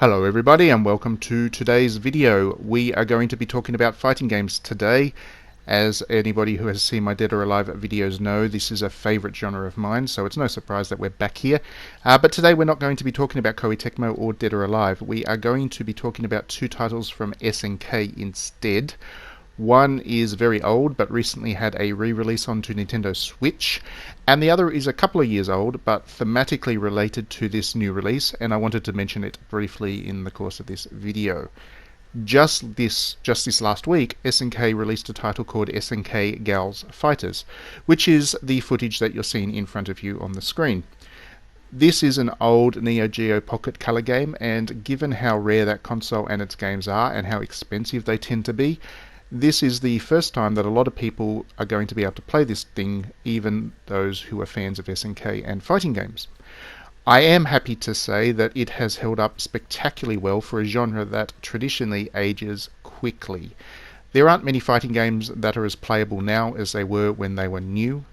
Hello everybody and welcome to today's video. We are going to be talking about fighting games today. As anybody who has seen my Dead or Alive videos know, this is a favourite genre of mine, so it's no surprise that we're back here. But today we're not going to be talking about Koei Tecmo or Dead or Alive. We are going to be talking about two titles from SNK instead. One is very old but recently had a re-release onto Nintendo Switch, and the other is a couple of years old but thematically related to this new release, and I wanted to mention it briefly in the course of this video. Just this last week, SNK released a title called SNK Gals Fighters, which is the footage that you're seeing in front of you on the screen. This is an old Neo Geo Pocket Color game, and given how rare that console and its games are and how expensive they tend to be, this is the first time that a lot of people are going to be able to play this thing, even those who are fans of SNK and fighting games. I am happy to say that it has held up spectacularly well for a genre that traditionally ages quickly. There aren't many fighting games that are as playable now as they were when they were new.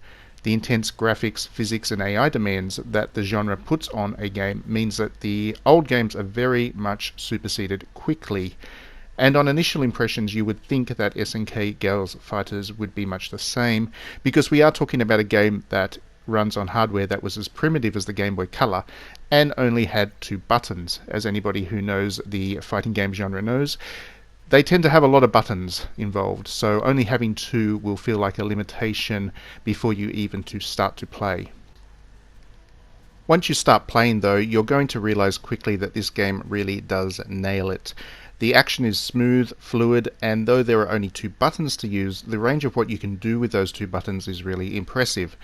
The intense graphics, physics and AI demands that the genre puts on a game means that the old games are very much superseded quickly. And on initial impressions you would think that SNK Gals Fighters would be much the same, because we are talking about a game that runs on hardware that was as primitive as the Game Boy Color and only had 2 buttons. As anybody who knows the fighting game genre knows, they tend to have a lot of buttons involved, so only having 2 will feel like a limitation before you even start to play. Once you start playing though, you're going to realize quickly that this game really does nail it. The action is smooth, fluid, and though there are only 2 buttons to use, the range of what you can do with those 2 buttons is really impressive.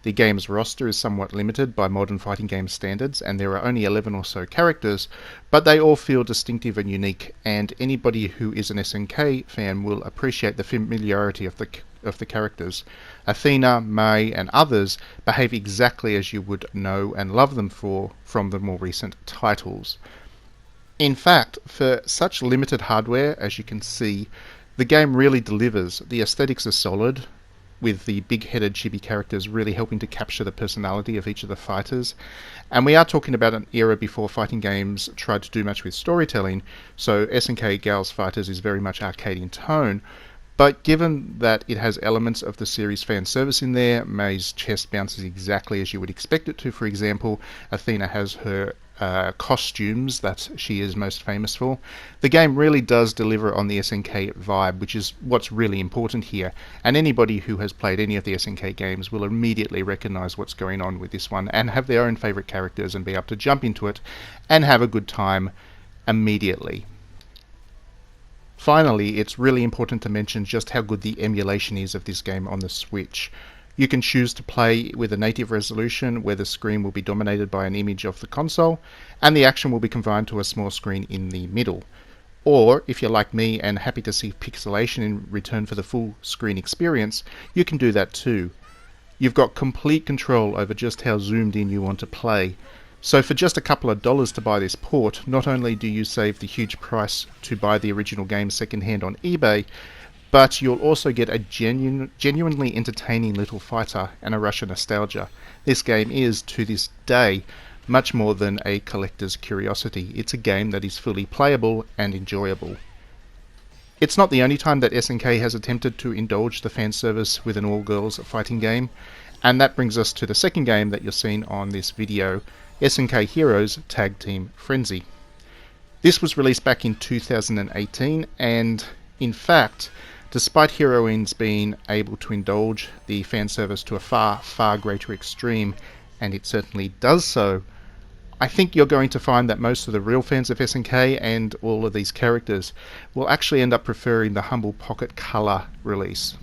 The game's roster is somewhat limited by modern fighting game standards, and there are only 11 or so characters, but they all feel distinctive and unique, and anybody who is an SNK fan will appreciate the familiarity of the characters. Athena, Mei, and others behave exactly as you would know and love them from the more recent titles. In fact, for such limited hardware, as you can see, the game really delivers. The aesthetics are solid, with the big-headed chibi characters really helping to capture the personality of each of the fighters. And we are talking about an era before fighting games tried to do much with storytelling, so SNK Gals Fighters is very much arcade in tone. But given that it has elements of the series fan service in there, Mei's chest bounces exactly as you would expect it to. For example, Athena has her costumes that she is most famous for. The game really does deliver on the SNK vibe, which is what's really important here, and anybody who has played any of the SNK games will immediately recognize what's going on with this one and have their own favorite characters and be able to jump into it and have a good time immediately. Finally, it's really important to mention just how good the emulation is of this game on the Switch. You can choose to play with a native resolution where the screen will be dominated by an image of the console and the action will be confined to a small screen in the middle. Or, if you're like me and happy to see pixelation in return for the full screen experience, you can do that too. You've got complete control over just how zoomed in you want to play. So for just a couple of dollars to buy this port, not only do you save the huge price to buy the original game secondhand on eBay, but you'll also get a genuinely entertaining little fighter and a rush of nostalgia. This game is, to this day, much more than a collector's curiosity. It's a game that is fully playable and enjoyable. It's not the only time that SNK has attempted to indulge the fan service with an all-girls fighting game, and that brings us to the second game that you're seeing on this video, SNK Heroes Tag Team Frenzy. This was released back in 2018, and in fact, despite Heroines being able to indulge the fan service to a far, far greater extreme, and it certainly does so, I think you're going to find that most of the real fans of SNK and all of these characters will actually end up preferring the humble Pocket Color release.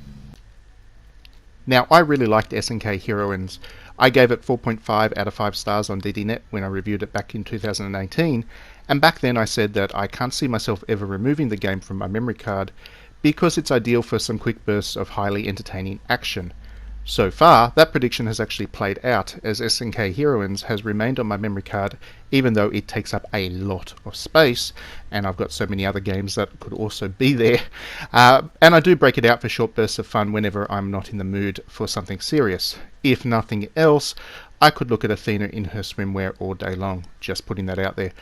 Now, I really liked SNK Heroines. I gave it 4.5 out of 5 stars on DDNet when I reviewed it back in 2018, and back then I said that I can't see myself ever removing the game from my memory card because it's ideal for some quick bursts of highly entertaining action. So far, that prediction has actually played out, as SNK Heroines has remained on my memory card even though it takes up a lot of space, and I've got so many other games that could also be there. And I do break it out for short bursts of fun whenever I'm not in the mood for something serious. If nothing else, I could look at Athena in her swimwear all day long, just putting that out there.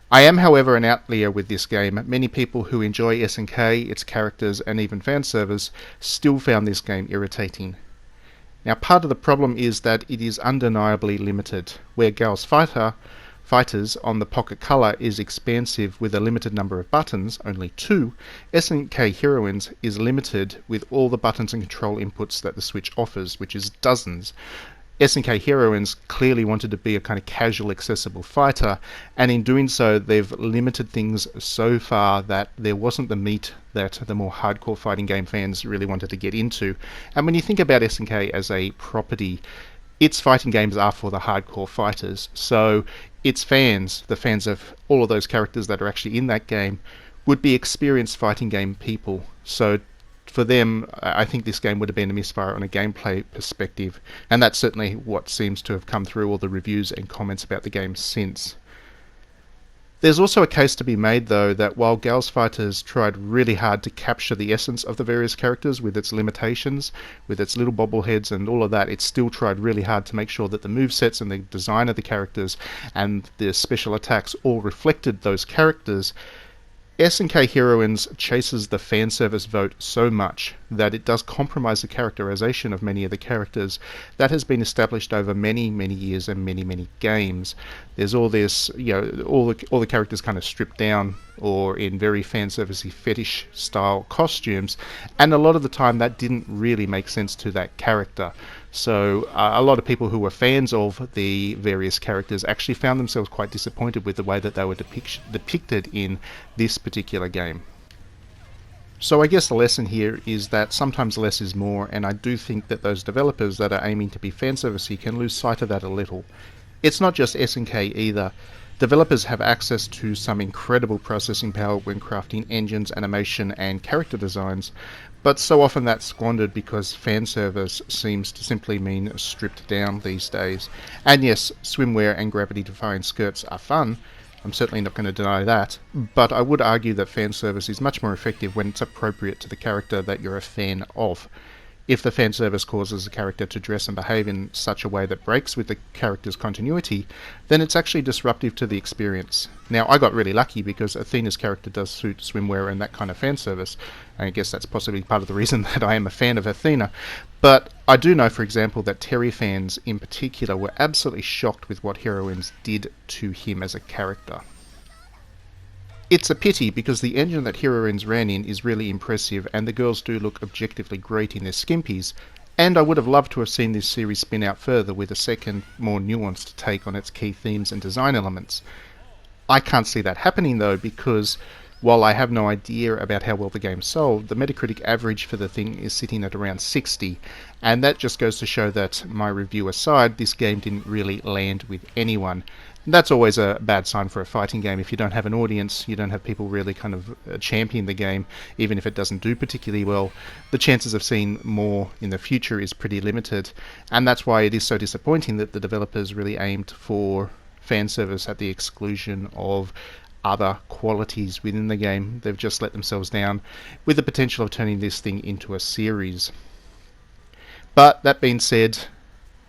I am, however, an outlier with this game. Many people who enjoy SNK, its characters, and even fan servers still found this game irritating. Now, part of the problem is that it is undeniably limited. Where Gals Fighters on the Pocket Color is expansive with a limited number of buttons, only 2, SNK Heroines is limited with all the buttons and control inputs that the Switch offers, which is dozens. SNK Heroines clearly wanted to be a kind of casual, accessible fighter, and in doing so they've limited things so far that there wasn't the meat that the more hardcore fighting game fans really wanted to get into. And when you think about SNK as a property, its fighting games are for the hardcore fighters, so its fans, the fans of all of those characters that are actually in that game, would be experienced fighting game people. So for them, I think this game would have been a misfire on a gameplay perspective, and that's certainly what seems to have come through all the reviews and comments about the game since. There's also a case to be made, though, that while Gals Fighters tried really hard to capture the essence of the various characters with its limitations, with its little bobbleheads and all of that, it still tried really hard to make sure that the movesets and the design of the characters and the special attacks all reflected those characters. SNK Heroines chases the fan service vote so much that it does compromise the characterization of many of the characters that has been established over many, many years and many, many games. There's all this, all the characters kind of stripped down or in very fan servicey fetish style costumes, and a lot of the time that didn't really make sense to that character. So a lot of people who were fans of the various characters actually found themselves quite disappointed with the way that they were depicted in this particular game. So I guess the lesson here is that sometimes less is more, and I do think that those developers that are aiming to be fan servicey can lose sight of that a little. It's not just SNK either. Developers have access to some incredible processing power when crafting engines, animation, and character designs, but so often that's squandered because fan service seems to simply mean stripped down these days. And yes, swimwear and gravity-defying skirts are fun, I'm certainly not going to deny that, but I would argue that fan service is much more effective when it's appropriate to the character that you're a fan of. If the fan service causes a character to dress and behave in such a way that breaks with the character's continuity, then it's actually disruptive to the experience. Now, I got really lucky because Athena's character does suit swimwear and that kind of fan service. I guess that's possibly part of the reason that I am a fan of Athena. But I do know, for example, that Terry fans in particular were absolutely shocked with what Heroines did to him as a character. It's a pity because the engine that Heroines ran in is really impressive and the girls do look objectively great in their skimpies, and I would have loved to have seen this series spin out further with a second, more nuanced take on its key themes and design elements. I can't see that happening though, because while I have no idea about how well the game sold, the Metacritic average for the thing is sitting at around 60, and that just goes to show that, my review aside, this game didn't really land with anyone. That's always a bad sign for a fighting game. If you don't have an audience, you don't have people really kind of champion the game, even if it doesn't do particularly well, the chances of seeing more in the future is pretty limited. And that's why it is so disappointing that the developers really aimed for fan service at the exclusion of other qualities within the game. They've just let themselves down with the potential of turning this thing into a series. But that being said,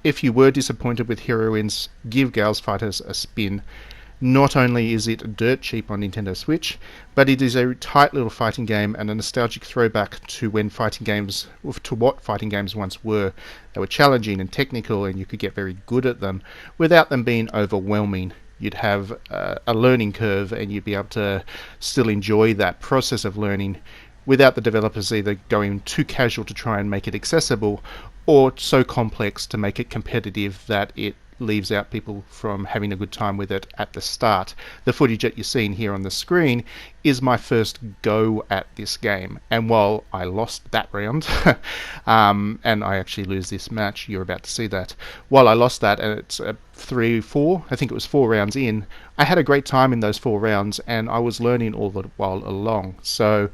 if you were disappointed with Heroines, give Gals Fighters a spin. Not only is it dirt cheap on Nintendo Switch, but it is a tight little fighting game and a nostalgic throwback to what fighting games once were. They were challenging and technical, and you could get very good at them without them being overwhelming. You'd have a learning curve, and you'd be able to still enjoy that process of learning without the developers either going too casual to try and make it accessible, or so complex to make it competitive that it leaves out people from having a good time with it at the start. The footage that you're seeing here on the screen is my first go at this game, and while I lost that round, and I actually lose this match, you're about to see that, while I lost that, and it's 4 rounds in, I had a great time in those 4 rounds, and I was learning all the while along. So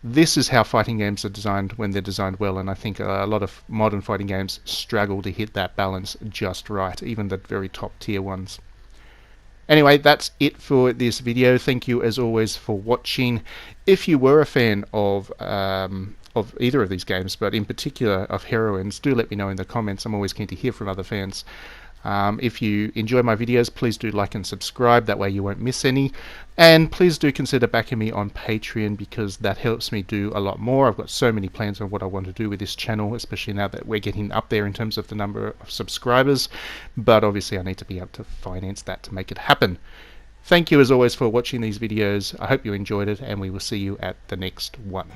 this is how fighting games are designed when they're designed well, and I think a lot of modern fighting games struggle to hit that balance just right, even the very top tier ones. Anyway, that's it for this video. Thank you as always for watching. If you were a fan of either of these games, but in particular of Heroines, do let me know in the comments. I'm always keen to hear from other fans. If you enjoy my videos, please do like and subscribe, that way you won't miss any. And please do consider backing me on Patreon, because that helps me do a lot more. I've got so many plans on what I want to do with this channel, especially now that we're getting up there in terms of the number of subscribers. But obviously I need to be able to finance that to make it happen. Thank you as always for watching these videos. I hope you enjoyed it, and we will see you at the next one.